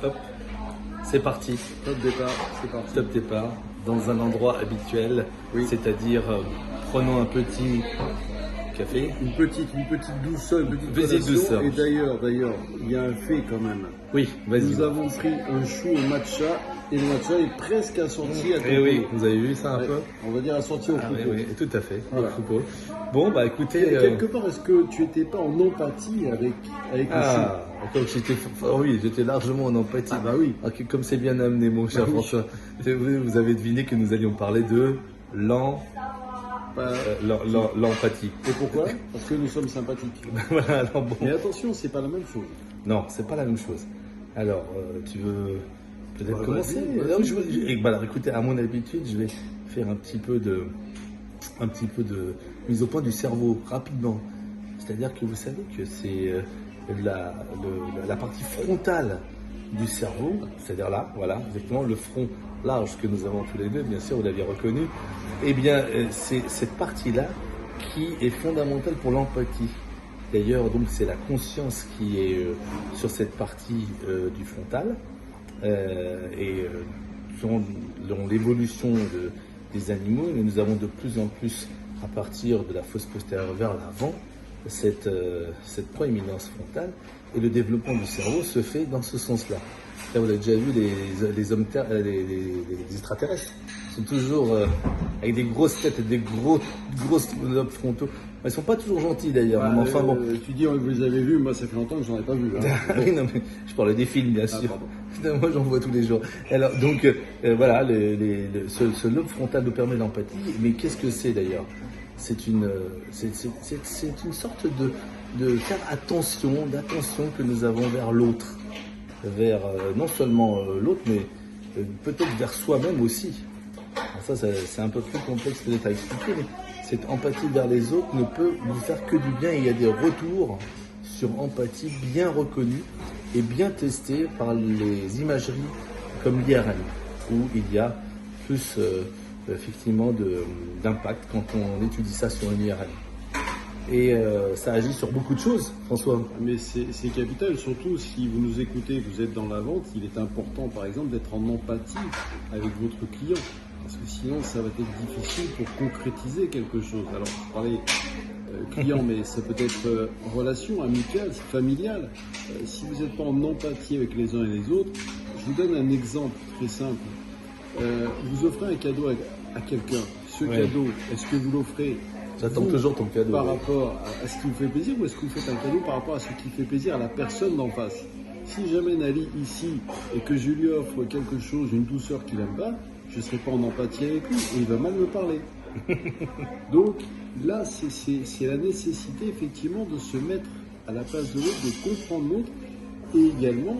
Hop, c'est parti. Top départ, c'est parti. Top départ dans un endroit habituel, Oui. c'est-à-dire prenons un petit café. Une petite douceur, une petite Petite collation. douceur. Et d'ailleurs, il y a un fait quand même. Oui, vas-y. Nous avons pris un chou au matcha et le matcha est presque assorti à Eh oui, vous avez vu ça un Ouais, peu? on va dire assorti au Ah oui, coco. oui, tout à fait, Voilà. au Foucault. Bon, bah écoutez... Quelque part, est-ce que tu n'étais pas en empathie avec le chou? Ah, comme j'étais largement en empathie. Ah bah oui. Ah, comme c'est bien amené, mon cher Bah oui. François. Vous avez deviné que nous allions parler de Bah, l'empathie. et pourquoi? Parce que nous sommes sympathiques. Voilà, alors bon. Mais attention, c'est pas la même chose. Non, c'est pas la même chose. Alors, tu veux peut-être Bah, commencer? vas-y, Non, vas-y. bah, alors, écoutez, à mon habitude, je vais faire un petit peu de mise au point du cerveau rapidement. C'est-à-dire que vous savez que c'est la partie frontale du cerveau, c'est-à-dire là, voilà, exactement le front large que nous avons tous les deux, bien sûr, vous l'aviez reconnu. Eh bien, c'est cette partie-là qui est fondamentale pour l'empathie. D'ailleurs, donc, c'est la conscience qui est sur cette partie du frontal selon l'évolution des animaux, nous avons de plus en plus, à partir de la fosse postérieure vers l'avant, cette proéminence frontale, et le développement du cerveau se fait dans ce sens-là. Là, vous avez déjà vu les extraterrestres, ils sont toujours avec des grosses têtes et des grosses lobes frontaux. Ils sont pas toujours gentils d'ailleurs, Bah, mais enfin bon. Tu dis, vous les avez vus, moi ça fait longtemps que j'en ai pas vu. Hein. Oui, non, mais je parlais des films, bien sûr. pardon. Moi, j'en vois tous les jours. Alors, donc, voilà, ce lobe frontal nous permet l'empathie. Mais qu'est-ce que c'est d'ailleurs? C'est une sorte de faire d'attention que nous avons vers l'autre, vers non seulement l'autre, mais peut-être vers soi-même aussi. Alors ça, c'est un peu plus complexe peut-être à expliquer, mais cette empathie vers les autres ne peut nous faire que du bien. Il y a des retours sur empathie bien reconnus et bien testés par les imageries comme l'IRM, où il y a plus effectivement d'impact quand on étudie ça sur une IRM. Et ça agit sur beaucoup de choses, François. Mais c'est capital, surtout si vous nous écoutez, vous êtes dans la vente, il est important par exemple d'être en empathie avec votre client. Parce que sinon, ça va être difficile pour concrétiser quelque chose. Alors, je parlais client, mais ça peut être relation amicale, familiale. Si vous n'êtes pas en empathie avec les uns et les autres, je vous donne un exemple très simple. Vous offrez un cadeau à quelqu'un. Ce cadeau, est-ce que vous l'offrez J'attends toujours ton cadeau. par rapport à ce qui vous fait plaisir, ou est-ce que vous faites un cadeau par rapport à ce qui fait plaisir à la personne d'en face? Si j'amène Ali ici et que je lui offre quelque chose, une douceur qu'il n'aime pas, je ne serai pas en empathie avec lui et il va mal me parler. Donc là, c'est la nécessité effectivement de se mettre à la place de l'autre, de comprendre l'autre, et également,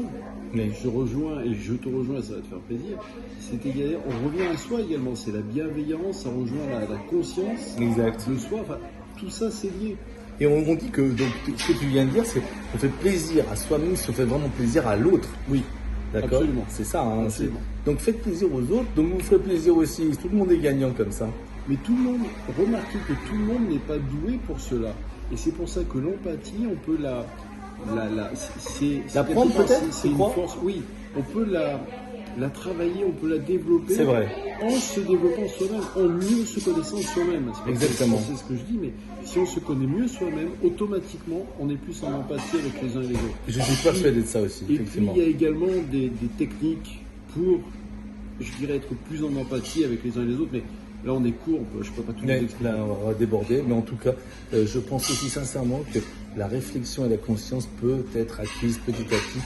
je rejoins et je te rejoins, ça va te faire plaisir, c'est également, on revient à soi également, c'est la bienveillance, ça rejoint la conscience de soi, enfin, tout ça c'est lié. Et on dit que donc, ce que tu viens de dire, c'est qu'on fait plaisir à soi-même si on fait vraiment plaisir à l'autre. Oui. D'accord. Absolument. C'est ça. Hein, Absolument. Donc faites plaisir aux autres, donc vous ferez plaisir aussi. Tout le monde est gagnant comme ça. Mais tout le monde, remarquez que tout le monde n'est pas doué pour cela. Et c'est pour ça que l'empathie, on peut l'apprendre peut-être, c'est une force. Oui, on peut la travailler, on peut la développer. C'est vrai. En se développant soi-même, en mieux se connaissant soi-même. Exactement. C'est ce que je dis, mais si on se connaît mieux soi-même, automatiquement, on est plus en empathie avec les uns et les autres. Je suis persuadé de ça aussi, et effectivement. puis, il y a également des techniques pour, je dirais, être plus en empathie avec les uns et les autres, mais là, on est court, je ne peux pas tout expliquer. Là, on va déborder, mais en tout cas, je pense aussi sincèrement que la réflexion et la conscience peut être acquise petit à petit.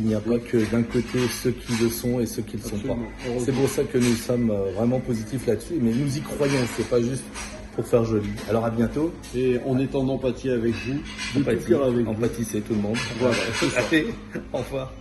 Il n'y a pas que d'un côté ceux qui le sont et ceux qui ne le sont pas. C'est pour ça que nous sommes vraiment positifs là-dessus, mais nous y croyons, c'est pas juste pour faire joli. Alors à bientôt. Et on est en empathie avec vous, de tout cœur avec vous. Empathie, c'est tout le monde. Voilà. Allez, au revoir.